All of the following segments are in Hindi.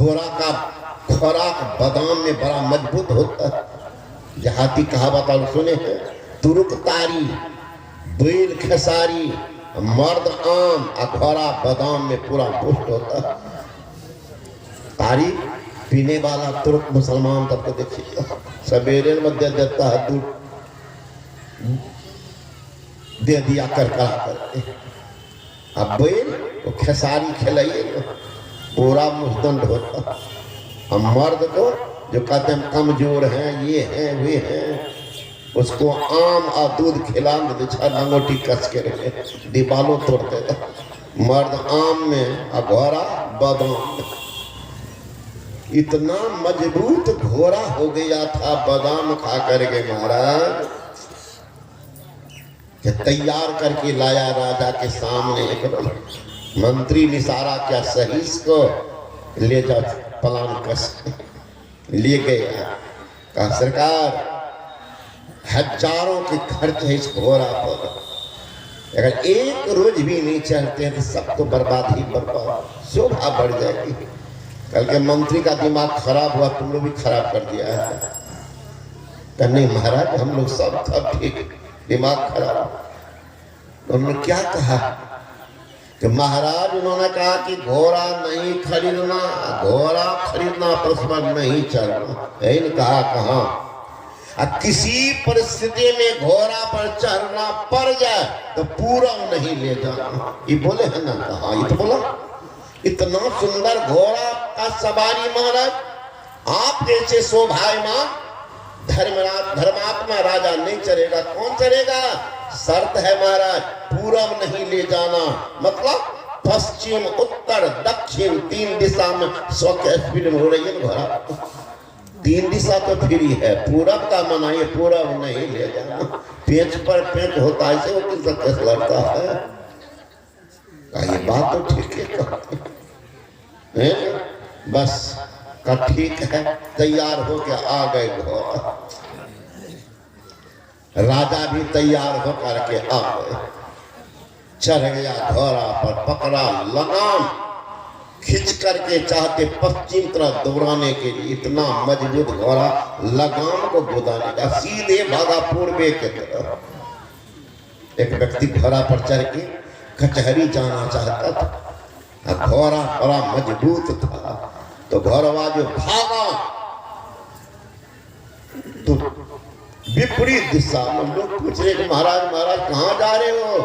घोड़ा का खुराक बादाम में बड़ा मजबूत होता है। देहाती कहावत और सुने हैं, तुरुक तारी बैल खेसारी मर्द आम और घोड़ा बादाम में पूरा पुष्ट होता है। तारी पीने वाला तुर्क मुसलमान तब को देखिए सवेरे में दे देता है दूध, दे दिया कर करके। अब बैल वो खेसारी खिलाइए पूरा मुस्दंड होता। अब मर्द को जो कहते हैं कमजोर हैं, ये हैं वे हैं, उसको आम और दूध खिला दे, लंगोटी कस के रखे दीवालों तोड़ देता। मर्द आम में और घोड़ा बादाम में। इतना मजबूत घोड़ा हो गया था बादाम खा करके महाराज कि तैयार करके लाया राजा के सामने। एक मंत्री निसारा क्या सही को ले जा पलान कस ले गया। कहा सरकार हजारों के खर्च है इस घोड़ा पर, अगर एक रोज भी नहीं चलते तो सब तो बर्बाद ही बर्बाद, शोभा बढ़ जाएगी। कल के मंत्री का दिमाग खराब हुआ, तुम लोग भी खराब कर दिया है। तो नहीं महाराज हम लोग सब ठीक, दिमाग खराब। उन्होंने क्या कहा कि महाराज उन्होंने कहा कि घोड़ा नहीं खरीदना, घोड़ा खरीदना पर उस पर नहीं चढ़ना। यही कहा कहाँ किसी परिस्थिति में घोड़ा पर चढ़ना पड़ जाए तो पूरा नहीं ले जाना, ये बोले है ना। कहा ये तो बोला इतना सुंदर घोड़ा का सवारी महाराज आप जैसे शोभायमान धर्मात्मा राजा नहीं चढ़ेगा, कौन चढ़ेगा? शर्त है महाराज पूरब नहीं ले जाना, मतलब पश्चिम उत्तर दक्षिण तीन दिशा में 100 की स्पीड में हो रही है घोड़ा। तीन दिशा तो फ्री है, पूरब का मना ये पूरब नहीं ले जाना। पेच पर पेच होता है, वो किस लड़ता है। ये बात तो ठीक है, बस का ठीक है। तैयार हो के आ गए घोड़ा, राजा भी तैयार हो करके आ गए। चढ़ गया घोड़ा पर, पकड़ा लगाम, खिंच करके चाहते पश्चिम तरफ दौड़ाने के लिए। इतना मजबूत घोड़ा लगाम को गुदाने का, सीधे भागा पूर्वे के तरफ। एक व्यक्ति घोड़ा पर चढ़ के कचहरी जाना चाहता था, घोड़ा बड़ा मजबूत था, तो घोड़वा जो भागा तो विपरीत दिशा में। लोग पूछ रहे कि महाराज महाराज कहाँ जा रहे हो?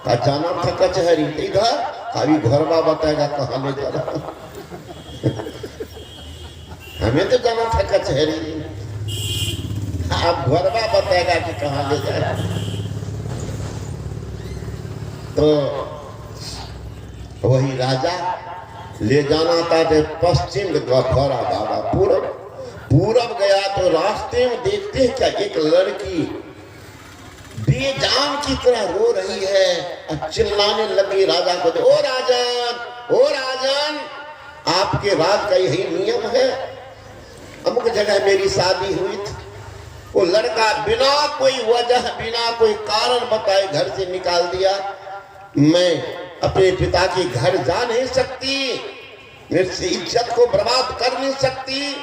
कहा जाना था कचहरी। इधर अभी घोड़वा बताएगा कहाँ ले जा रहा। हमें तो जाना था कचहरी, आप घोड़वा बताएगा कि कहाँ ले जा रहा। तो वही राजा ले जाना था तो पश्चिम घोड़ा भागा पूरब गया तो रास्ते में देखते हैं क्या एक लड़की बेजान की तरह रो रही है, चिल्लाने लगी राजा को, ओ राजन ओ राजन, आपके राज का यही नियम है। अमुक जगह मेरी शादी हुई थी, वो लड़का बिना कोई वजह बिना कोई कारण बताए घर से निकाल दिया। मैं अपने पिता के घर जा नहीं सकती, मेरे से इज्जत को बर्बाद कर नहीं सकती।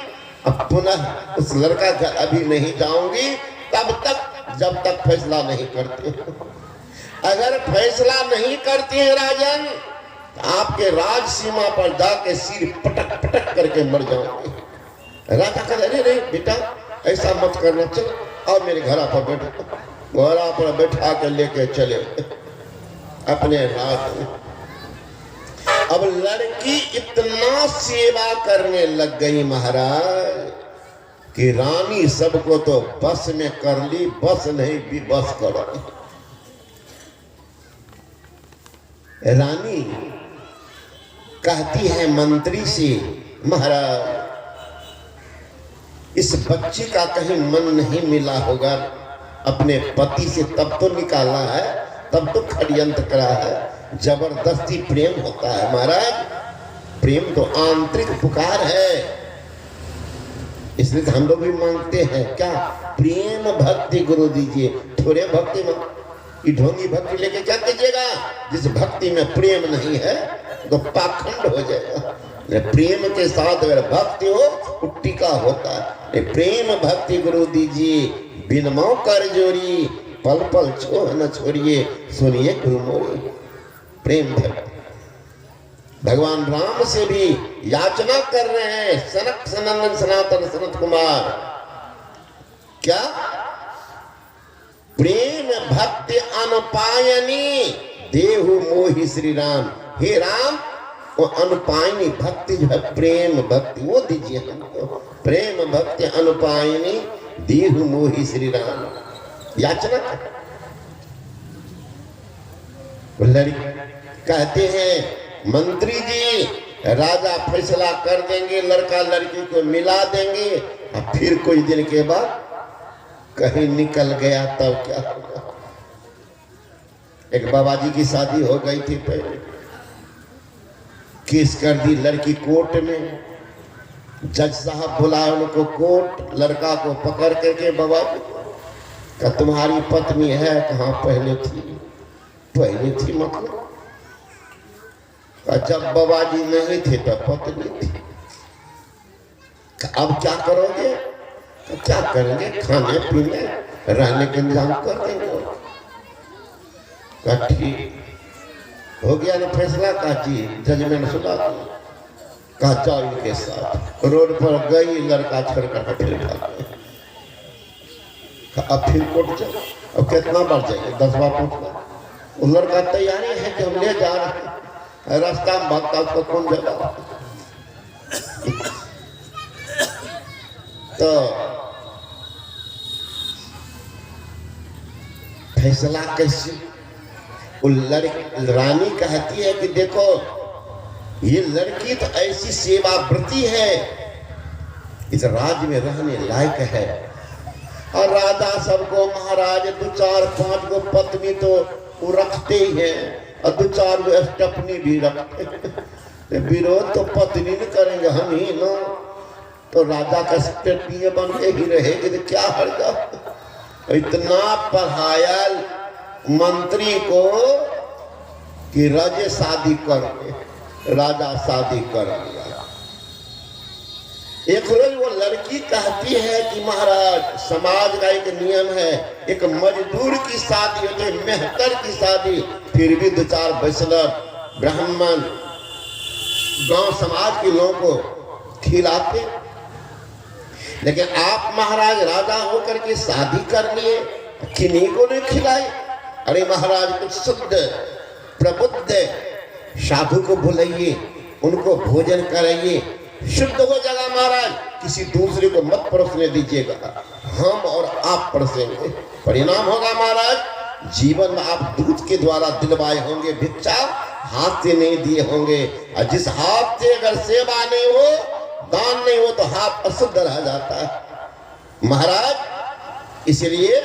अब पुनः उस लड़का घर अभी नहीं जाऊंगी तब तक जब तक फैसला नहीं करते। अगर फैसला नहीं करते हैं राजन तो आपके राज सीमा पर जाके सिर पटक पटक करके मर जाओगे। राजा कह रहे नहीं बेटा ऐसा मत करना, चल और मेरे घर पर बैठो। घोड़ा पर बैठा कर लेके चले अपने राज में। अब लड़की इतना सेवा करने लग गई महाराज कि रानी सबको तो बस में कर ली, बस नहीं भी बस करो। रानी कहती है मंत्री से, महाराज इस बच्ची का कहीं मन नहीं मिला होगा अपने पति से, तब तो निकाला है, तब तो षड्यंत्र करा है। जबरदस्ती प्रेम होता है महाराज, प्रेम तो आंतरिक पुकार है। इसलिए हम लोग भी मांगते हैं क्या, प्रेम भक्ति गुरु दीजिए, थोड़े भक्ति कि ढोंगी भक्ति लेके क्या कीजिएगा? जिस भक्ति में प्रेम नहीं है तो पाखंड हो जाएगा। प्रेम के साथ अगर भक्ति हो तो टीका होता है। प्रेम भक्ति गुरु दीजिए, बिनमो कर जोरी, पल पल छोड़ न छोड़िए, सुनिए गुरु मोरी। प्रेम भक्ति भगवान राम से भी याचना कर रहे हैं सनक सनंदन सनातन सनत कुमार। क्या? प्रेम भक्ति अनुपायनी देहु मोहि श्री राम। हे राम, वो अनुपायनी भक्ति जो है प्रेम भक्ति वो दीजिए हमको। प्रेम भक्ति अनुपायनी देहु मोहि श्री राम। याचना लड़की कहते हैं मंत्री जी राजा फैसला कर देंगे, लड़का लड़की को मिला देंगे, और फिर कुछ दिन के बाद कहीं निकल गया तब क्या होगा? एक बाबा जी की शादी हो गई थी, पहले केस कर दी लड़की कोर्ट में। जज साहब बुलाए उनको कोर्ट, लड़का को पकड़ करके बाबा जी का तुम्हारी पत्नी है? कहाँ पहले थी? पहले थी मतलब जब बाबा जी नहीं थे तब पत्नी थी। अब क्या करोगे? तो क्या करेंगे? खाने पीने रहने के इंतजाम कर देंगे। ठीक हो गया ना फैसला? का जी जजमेंट सुना दिया। कहा जाओ इनके साथ। रोड पर गई, लड़का छोड़कर फिर भाग गए। अब फिर कोर्ट जाओ। अब कितना बार जाएंगे? 10 बार पूछना। वो लड़का तैयारी है कि हम ले जा रहे हैं, रास्ता में भागता उसको कौन जगह। तो फैसला कैसे? वो रानी कहती है कि देखो ये लड़की तो ऐसी सेवाव्रती है, इस राज्य में रहने लायक है। और राजा सबको महाराज 2 4 5 को पत्नी तो वो रखते ही हैं, और 2 4 को स्टपनी भी रखते। विरोध तो पत्नी न करेंगे हम ही ना, तो राजा का स्टपनी बन के ही रहेगी तो क्या हर्जा। इतना पढ़ाया मंत्री को कि राजे शादी कर ले, राजा शादी कर लिया। एक रोज वो लड़की कहती है कि महाराज समाज का एक नियम है, एक मजदूर की शादी होती है, मेहतर की शादी, फिर भी 2 4 वैष्णव ब्राह्मण गांव समाज के लोगों को खिलाते। लेकिन आप महाराज राजा होकर के शादी कर लिए, किन्हीं को नहीं खिलाए। अरे महाराज कुछ शुद्ध प्रबुद्ध साधु को बुलाइए, उनको भोजन कराइए, शुद्ध हो जाएगा महाराज। किसी दूसरे को मत परोसने दीजिएगा, हम और आप परोसेंगे। परिणाम होगा महाराज जीवन में आप दूध के द्वारा दिलवाए होंगे, भिक्षा हाथ से नहीं दिए होंगे। और जिस हाथ से अगर सेवा नहीं हो, दान नहीं हो, तो हाथ अशुद्ध रह जाता है महाराज। इसलिए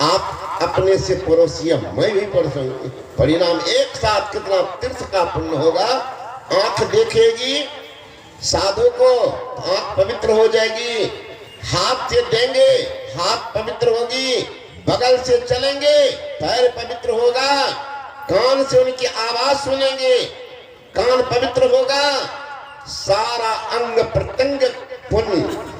आप अपने से परोसिए, मैं भी परोसूंगी। परिणाम एक साथ कितना तीर्थ का पुण्य होगा। आंख देखेगी साधु को, आंख पवित्र हो जाएगी। हाथ से देंगे, हाथ पवित्र होगी। बगल से चलेंगे, पैर पवित्र होगा। कान से उनकी आवाज सुनेंगे, कान पवित्र होगा। सारा अंग प्रत्यंग पुण्य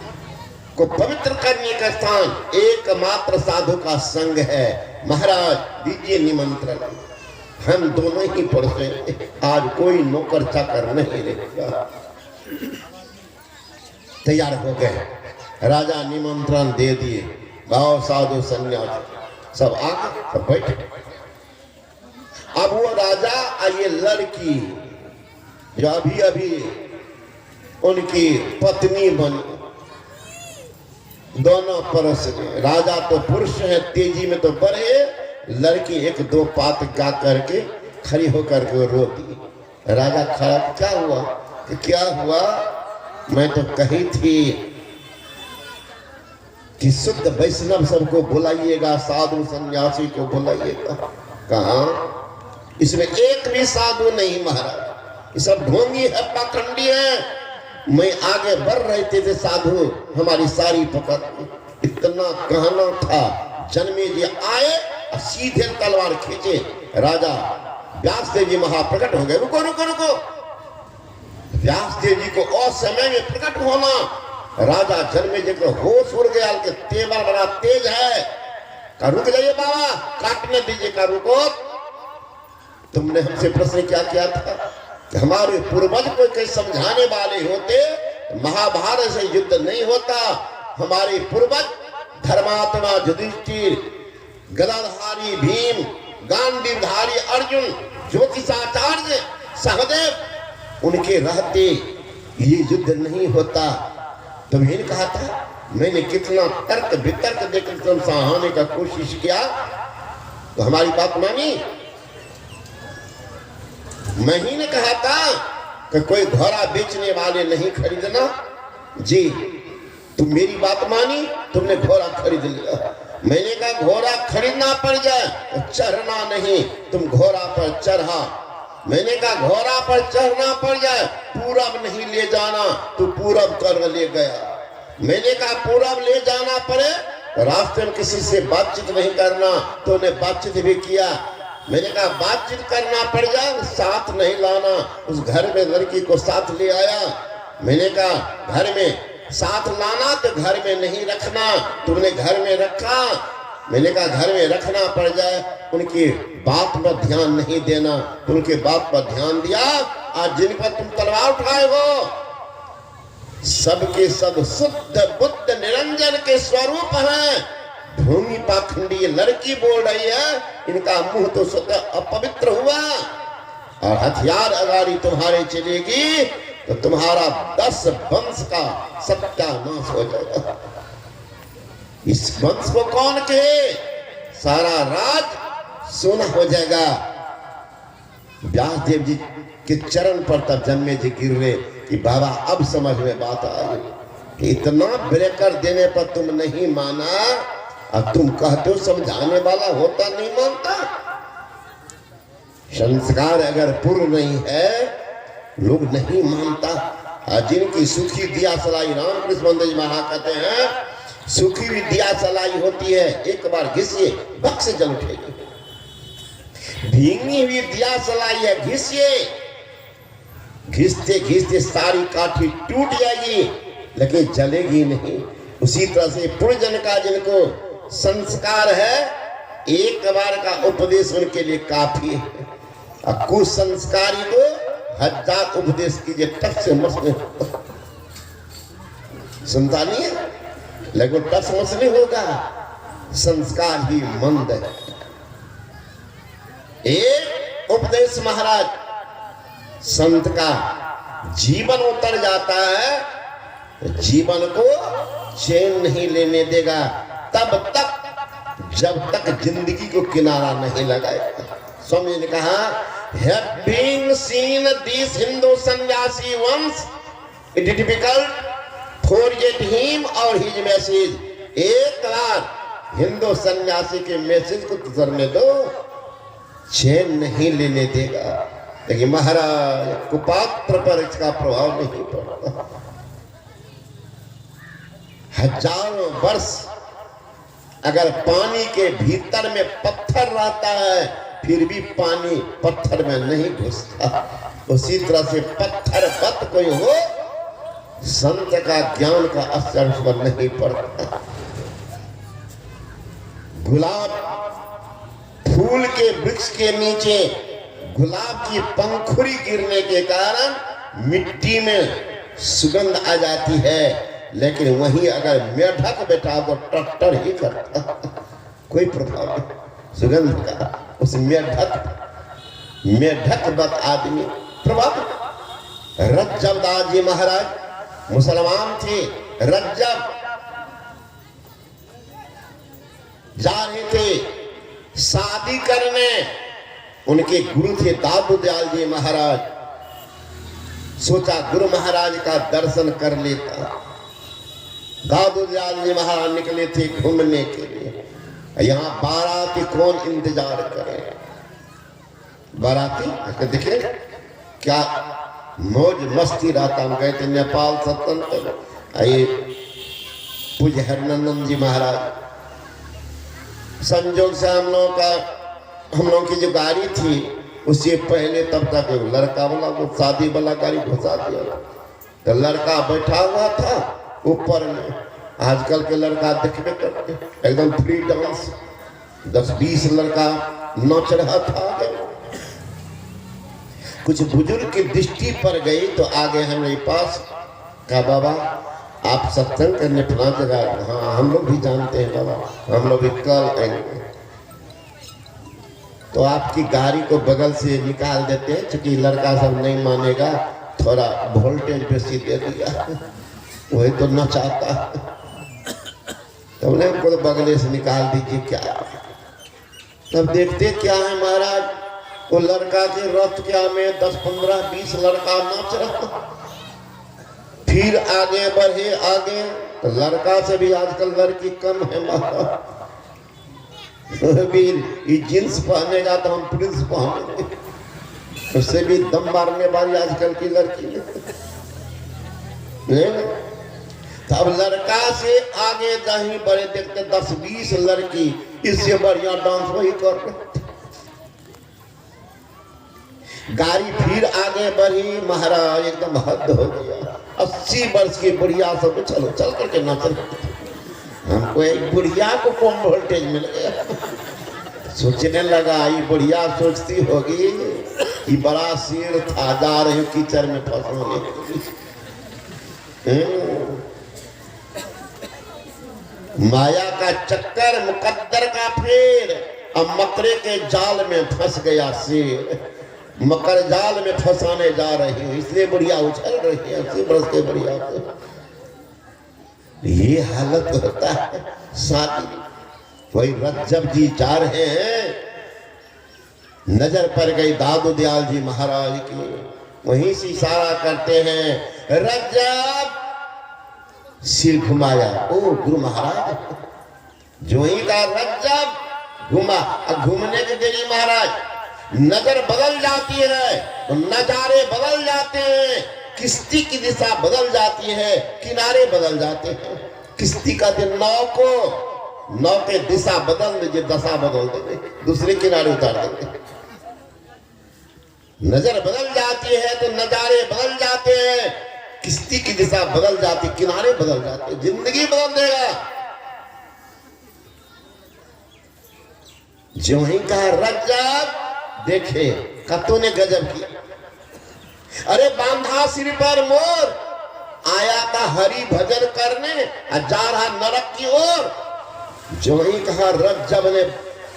को पवित्र करने का स्थान एकमात्र साधु का संग है। महाराज दीजिए निमंत्रण, हम दोनों ही परोसेंगे। आज कोई नौकर चाकर नहीं रहेगा। तैयार हो गए, राजा निमंत्रण दे दिए। गाँव साधु सन्यासी सब आ गए, सब बैठे। अब वो राजा और ये लड़की जो अभी अभी उनकी पत्नी बनी, दोनों परोस गए। राजा तो पुरुष है, तेजी में तो बढ़े। लड़की 1-2 पात गा करके खड़ी होकर के रोती। राजा खड़ा, क्या हुआ? कि क्या हुआ? मैं तो कही थी कि शुद्ध वैष्णव सबको बुलाइएगा, साधु सन्यासी को बुलाइएगा। कहाँ? इसमें एक भी साधु नहीं महाराज, ये सब ढोंगी है, पाखंडी है। मैं आगे बढ़ रहे थे साधु हमारी सारी पकड़, इतना कहना था। जन्मे जी आए सीधे तलवार खींचे, राजा व्यासदेव जी महाप्रकट हो गए। रुको रुको रुको, व्यासदेव जी को और समय में प्रकट होना, राजा जन्मेजय को होश उड़ गया कि तेवर बड़ा तेज है। का रुक जाइए बाबा, काटने दीजिए, का रुको, तुमने हमसे प्रश्न क्या किया था? हमारे पूर्वज को कई समझाने वाले होते महाभारत से युद्ध नहीं होता। हमारे पूर्वज धर्मात्मा युधिष्ठिर, गदाधारी भीम, गांडीवधारी अर्जुन, ज्योतिषाचार्य सहदेव, उनके रहते ये युद्ध नहीं होता। तुम्हें कहा था, मैंने कितना तर्क वितर्क देकर तुम सहाने का कोशिश किया, तो हमारी बात मानी? मैं ही ने कहा था कि कोई घोड़ा बेचने वाले नहीं खरीदना जी, तुम मेरी बात मानी, तुमने घोड़ा खरीद लिया। मैंने कहा घोड़ा खरीदना पड़ जाए तो चढ़ना नहीं, तुम घोड़ा पर चढ़ा। मैंने कहा घोड़ा पर चढ़ना पड़ जाए, पूरब नहीं ले जाना, तो पूरब कर ले गया। मैंने कहा पूरब ले जाना पड़े तो रास्ते में किसी से बातचीत नहीं करना, तो उन्हें बातचीत भी किया। मैंने कहा बातचीत करना पड़ जाए, साथ नहीं लाना, उस घर में लड़की को साथ ले आया। मैंने कहा घर में साथ लाना तो घर में नहीं रखना, तुमने घर में रखा। मैंने कहा घर में रखना पड़ जाए, उनकी बात पर ध्यान नहीं देना, उनके बात पर ध्यान दिया। आज जिन पर तुम तलवार उठाए हो, सबके सब शुद्ध बुद्ध निरंजन के स्वरूप हैं। भूमि पाखंडी लड़की बोल रही है, इनका मुंह तो स्वतः अपवित्र हुआ। और हथियार अगारी तुम्हारे चलेगी तो तुम्हारा 10 वंश का सत्यानाश हो जाएगा। इस वंश को कौन कहे, सारा राज सोना हो जाएगा। व्यासदेव जी के चरण पर तब जन्मेजय गिर रहे कि बाबा अब समझ में बात आई कि इतना ब्रेकर देने पर तुम नहीं माना, अब तुम कहते हो समझाने वाला होता नहीं मानता। संस्कार अगर पूर्ण नहीं है, लोग नहीं मानता। जिनकी सुखी दिया सलाई, रामकृष्ण मंदिर महाराज कहते हैं, सुखी भी दिया सलाई होती है, एक बार घिसिए बक से जल उठेगी। भींगी हुई दिया सलाई है, घिसिए, घिसते घिसते सारी काठी टूट जाएगी, लेकिन जलेगी नहीं। उसी तरह से पुरजन का जिनको संस्कार है, एक बार का उपदेश उनके लिए काफी है। और कुसंस्कारी को 1000 उपदेश कीजिए, टक से मसले सुनता नहीं है, लेकिन टस मसले होगा, संस्कार ही मंद है। एक उपदेश महाराज संत का जीवन उतर जाता है, जीवन को चैन नहीं लेने देगा तब तक जब तक जिंदगी को किनारा नहीं लगाएगा। स्वामी ने कहा, having seen this Hindu sannyasi once, it is difficult forget him or his message। एक बार हिंदू सन्यासी के मैसेज को गुजरने दो, चैन नहीं लेने देगा। लेकिन महाराज कुपात्र पर इसका प्रभाव नहीं पड़ता। हजारों वर्ष अगर पानी के भीतर में पत्थर रहता है, फिर भी पानी पत्थर में नहीं घुसता। उसी तरह से पत्थर बत कोई हो, संत का ज्ञान का असर उस पर नहीं पड़ता। गुलाब फूल के वृक्ष के नीचे गुलाब की पंखुड़ी गिरने के कारण मिट्टी में सुगंध आ जाती है, लेकिन वहीं अगर मेढक बैठा तो टट्टर ही करता, कोई प्रभाव नहीं सुगंध का। उस मेढक बत आदमी प्रभाव। रज्जब दास जी महाराज मुसलमान थे। रज्जब जा रहे थे शादी करने, उनके गुरु थे दादू दयाल जी महाराज। सोचा गुरु महाराज का दर्शन कर लेता। दादू दयाल जी महाराज निकले थे घूमने के लिए। यहाँ बाराती कौन इंतजार करे, बाराती देखे क्या मौज मस्ती रहता। हम गए थे नेपाल स्वतंत्र, ये पूज्य हरनंदन जी महाराज संजोग से हम लोगों की जो गाड़ी थी उससे पहले तब तक लड़का वाला वो शादी वाला गाड़ी घुसा दिया, तो लड़का बैठा हुआ था ऊपर में। आजकल के लड़का देखने करते एकदम फ्री डांस, 10-20 लड़का नाच रहा था। कुछ बुजुर्ग की दृष्टि पर गई तो आ गए हमारे पास, कहा बाबा आप सत्संग करने फला जगह। हाँ हम लोग भी जानते हैं बाबा, हम लोग भी कल आएंगे। तो आपकी गाड़ी को बगल से निकाल देते हैं, क्योंकि लड़का सब नहीं मानेगा, थोड़ा वोल्टेज बेसी दे दिया, वही तो न चाहता। तो हमने उनको तो बगले से निकाल दीजिए क्या। तब देखते क्या है महाराज, वो लड़का के रथ क्या में 10, 15, 20 लड़का नाच रहा। फिर आगे बढ़े आगे, तो लड़का से भी आजकल लड़की कम है महाराज। ये जींस पहनेगा तो हम प्रिंस पहनेंगे, उससे भी दम मारने वाली आजकल की लड़की है। तब लड़का से आगे जहीं बड़े देखते 10-20 लड़की, इससे बढ़िया डांस वही कर रहे। गाड़ी फिर आगे बढ़ी महाराज, एकदम हद हो गया। 80 वर्ष की बुढ़िया सब चलो चल करके नाच रहे। हमको एक बुढ़िया को कम वोल्टेज मिल गया। सोचने लगा ये बुढ़िया सोचती होगी कि बड़ा शेर था, जा रहे हो कीचड़ में फंसने के लिए। माया का चक्कर, मुकद्दर का फेर, अब मकरे के जाल में फंस गया शेर। मकर जाल में फंसाने जा रही है, इसलिए बुढ़िया उछल रही है 80 वर्ष के बुढ़िया को। ये हालत होता है शादी। वही रज्जब जी जा रहे हैं, नजर पड़ गई दादू दयाल जी महाराज की, वहीं से इशारा करते हैं रज्जब। सिर घुमाया, ओ गुरु महाराज। जो ही का रज्जब घुमा, घूमने के देरी महाराज नजर बदल जाती है, तो नजारे बदल जाते हैं, किश्ती की दिशा बदल जाती है, किनारे बदल जाते हैं। किश्ती का दिन नौ के दिशा बदल दीजिए, दशा बदल देंगे, दूसरे किनारे उतार देंगे। नजर बदल जाती है तो नजारे बदल जाते हैं, किश्ती की दिशा बदल जाती, किनारे बदल जाते, जिंदगी बदल देगा। जो ही कहा रज्जब, देखे कतों ने गजब किया। अरे बांधा सिर पर मोर, आया था हरि भजन करने, जा रहा नरक की ओर। जो ही कहा रज्जब ने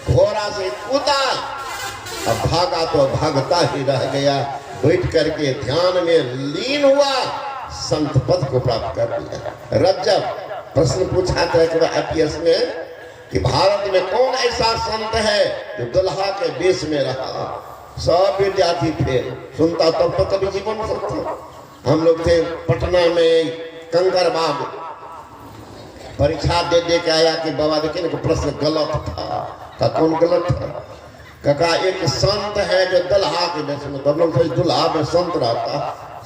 घोड़ा से कूदा, अब भागा तो भागता ही रह गया, बैठ करके ध्यान में लीन हुआ, संत पद को प्राप्त कर लिया। रज्जब प्रश्न पूछा था IPS में कि भारत में कौन ऐसा संत है जो दुल्हा के वेश में रहा। सब विद्यार्थी थे, सुनता तब तो कभी जीवन में सकता। हम लोग थे पटना में कंकर बाग, परीक्षा दे के आया कि बाबा देखिए ना प्रश्न गलत था। कौन गलत था? कहा एक संत है जो दुल्हा के वेश में, तो लोग दुल्हा में संत रहता,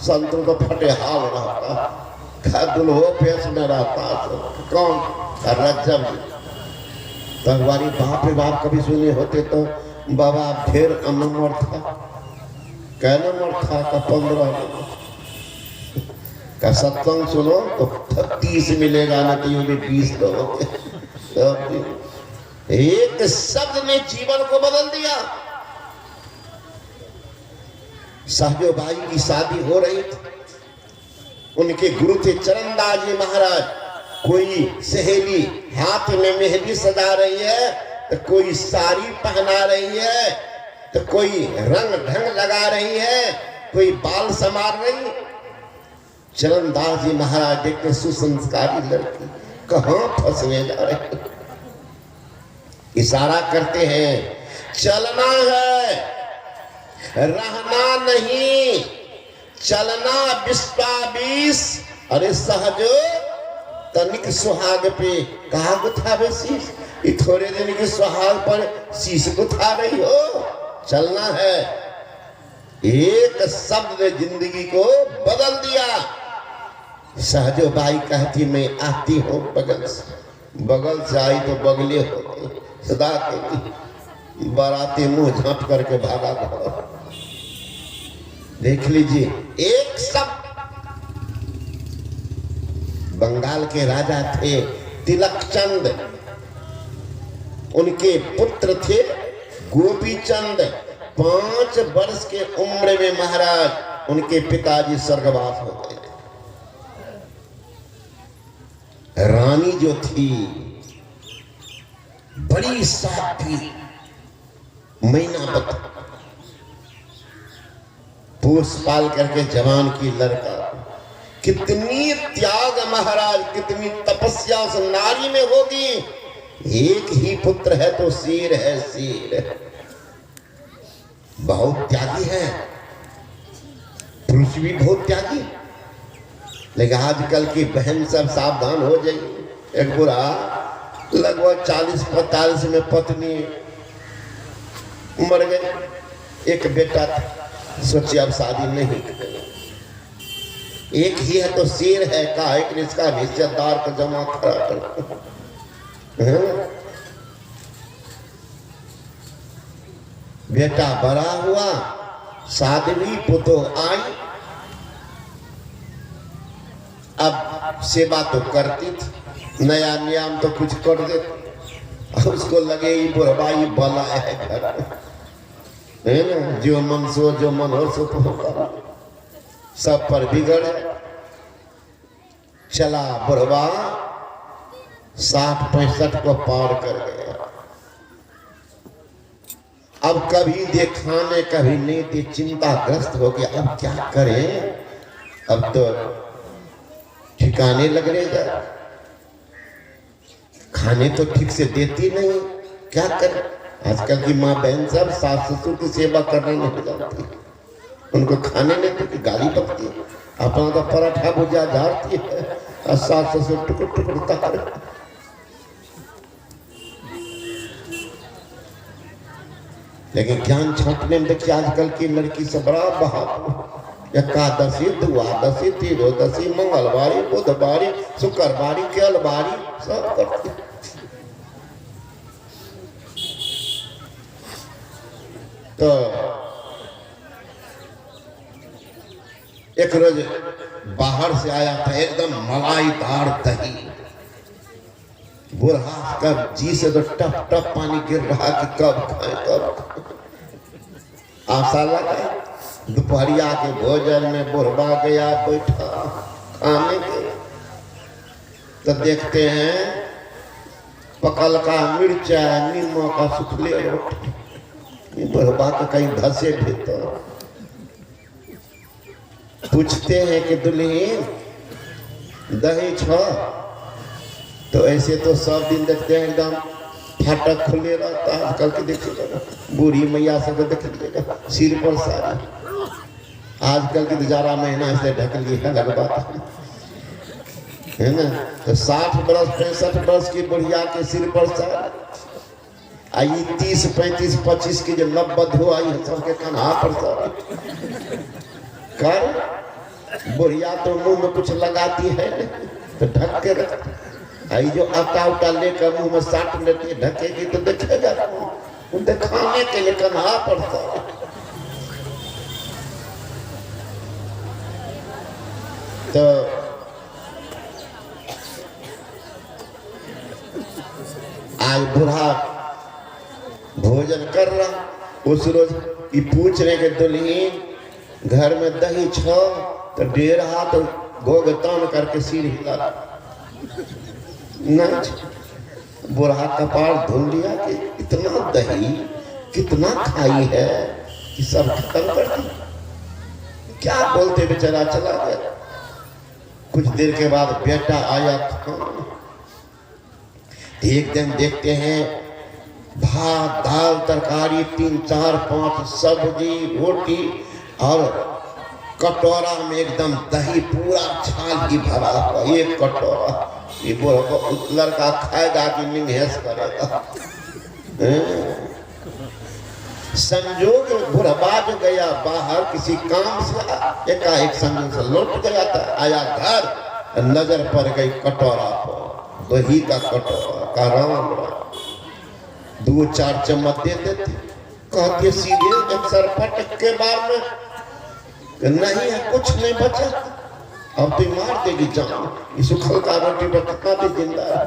संत तो फटे हाल रहता, दुल्हो वेश में रहता। कौन? रज्जब। तहवारी बाप रे बाप कभी सुने होते तो बाबा फिर नंबर था, क्या नंबर था? का 15 का सत्संग सुनो तो 30 मिलेगा, ना तो भी 20 लोग। एक शब्द ने जीवन को बदल दिया। साहबोबाई की शादी हो रही थी, उनके गुरु थे चरणदास जी महाराज। कोई सहेली हाथ में मेहंदी सजा रही है, तो कोई साड़ी पहना रही है, तो कोई रंग ढंग लगा रही है, कोई बाल संवार रही। चरणदास जी महाराज देखते सुसंस्कारी लड़की कहाँ फंसने जा रहे, इशारा करते हैं चलना है, रहना नहीं, चलना 20-20। अरे सहजो तनिक सुहाग पे कहा गुथावे शीश, थोड़े दिन के सुहाग पर शीश गुथा रही हो। चलना है। एक शब्द ने जिंदगी को बदल दिया। सहजोबाई कहती मैं आती हूँ बगल से, बगल से आई तो बगले होते, सदा के बाराती मुंह झांप करके भागा था। देख लीजिए, एक सब बंगाल के राजा थे तिलक चंद, उनके पुत्र थे गोपी चंद। 5 वर्ष के उम्र में महाराज उनके पिताजी स्वर्गवास हो गए। रानी जो थी बड़ी साध्वी मैनावत, पोस पाल करके जवान की लड़का। कितनी त्याग महाराज, कितनी तपस्या उस नारी में होगी। एक ही पुत्र है तो सिर है सिर, बहुत त्यागी है, पुरुष भी बहुत त्यागी। लेकिन आजकल की बहन सब सावधान हो जाइए। एक बुरा लगभग 40-45 में पत्नी मर गई, एक बेटा था, सोचिए अब शादी नहीं करेंगे। एक ही है तो शेर है, का एक इसका हिस्सेदार को जमा करा कर। बेटा बड़ा हुआ, साध्वी पुतो आई। अब सेवा तो करती थी, नया नियम तो कुछ कर देती। उसको लगे बुरबाई बला है घर, है ना, जो मन सो जो मन हो सो तो सब पर बिगड़ चला। बुरबा 60-65 को पार कर गया। अब कभी देखाने कभी नहीं थी, चिंताग्रस्त हो गया। अब क्या करें, अब तो ठिकाने लग रहेगा, खाने तो ठीक से देती नहीं, क्या करें। आजकल की माँ बहन सब सास ससुर की सेवा करने नहीं जानती, उनको खाने नहीं तो गाली बकती है। अपना तो पराठा भुजा झाड़ती है और सास ससुर टुकड़ टुकड़ तक। लेकिन ज्ञान छांटने में देखिए आजकल की लड़की से बड़ा बहादुर। एकादशी, द्वादशी, त्रियोदशी, मंगलवारी, बुधवारी, शुक्रवारी, केलवारी सब करती। तो एक रोज बाहर से आया था एकदम मलाईदार दही। बुरहा कब जी से तो टप टप पानी गिर रहा कि कब खाए कब। आशा लगा दोपहरिया के भोजन में बुरबा गया बैठा खाने के, तो देखते हैं पकल का मिर्चा, नीमो का सुखले रोटी। बुरबा के कहीं धसे भी तो पूछते हैं कि दुल्हन दही छो, तो ऐसे तो सब दिन देखते हैं एकदम फाटक खुले रहता है। आजकल के देखिएगा बूढ़ी मैया सब देख लीजिएगा सिर पर सारी। आजकल की 11 महीना से ढक लिया लगवा है ना। तो 60 बरस 65 बरस की बुढ़िया के सिर पर सारी आई, 30 35 25 की जो नवबधू आई है सबके कन्हा पर सारी कर। बुढ़िया तो मुंह में कुछ लगाती है तो ढक के रखती। आई जो आटा उटा लेकर मुंह में साट लेती है ढकेगी तो देखेगा, दिखाने के लिए कन्हा पड़ता है। तो आज बूढ़ा भोजन कर रहा, उस रोज ये पूछ रहे कि दुल्हन घर में दही छो, तो 1.5 हाथ गोग तान करके सिर हिला। बुढ़ा कपाल धुल लिया कि इतना दही कितना खाई है कि सब खत्म कर दी। क्या बोलते बेचारा चला गया। कुछ देर के बाद बेटा आया था। एक दिन देखते हैं भात दाल तरकारी 3 4 5 सब्जी रोटी और कटोरा में एकदम दही पूरा छाल ही भरा हुआ। एक कटोरा ये लड़का खाएगा कि निंगेस करेगा। संजोग बुढ़वा जो गया बाहर किसी काम से, एकाएक संजोग से लौट गया था। आया घर, नजर पड़ गई कटोरा पर, दही का कटोरा का राम। दो चार चम्मच दे देते, कहते सीधे एक सरपट के बार में नहीं है, कुछ नहीं बचा, अब तो मार देगी जान, इस सुखल का रोटी पर कितना भी जिंदा है।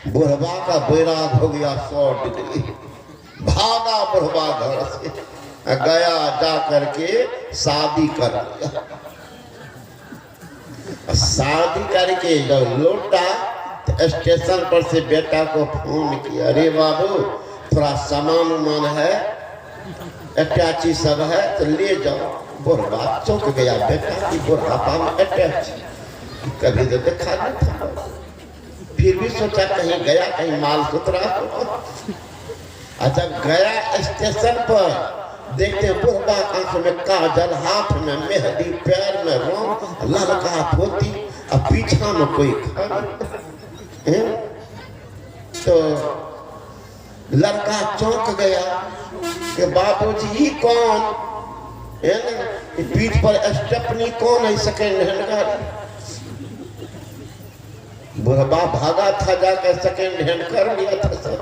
बुढ़वा का बैराग हो गया 100 डिग्री, भागा बुढ़वा घर से, गया जा करके शादी कर लिया। शादी करके जब लौटा तो स्टेशन पर से बेटा को फोन किया, अरे बाबू थोड़ा सामान उमान है, अटैची सब है तो ले जाओ। बुढ़वा चौंक गया, बेटा की बुढ़ापा में अटैची, कभी तो देखा नहीं था, फिर भी सोचा कहीं गया कहीं माल सुथरा हो। अच्छा गया स्टेशन पर, देखते बुढ़वा आंख में काजल, हाथ में मेहंदी, पैर में रोम, ललका धोती, और पीछा में कोई खड़ा। तो लड़का चौंक गया कि बाबूजी कौन है ना, पीठ पर स्टेपनी कौन है, सेकेंड हैंड गाड़ी। बुढ़वा भागा था, जाकर सेकेंड हैंड कर लिया था सब।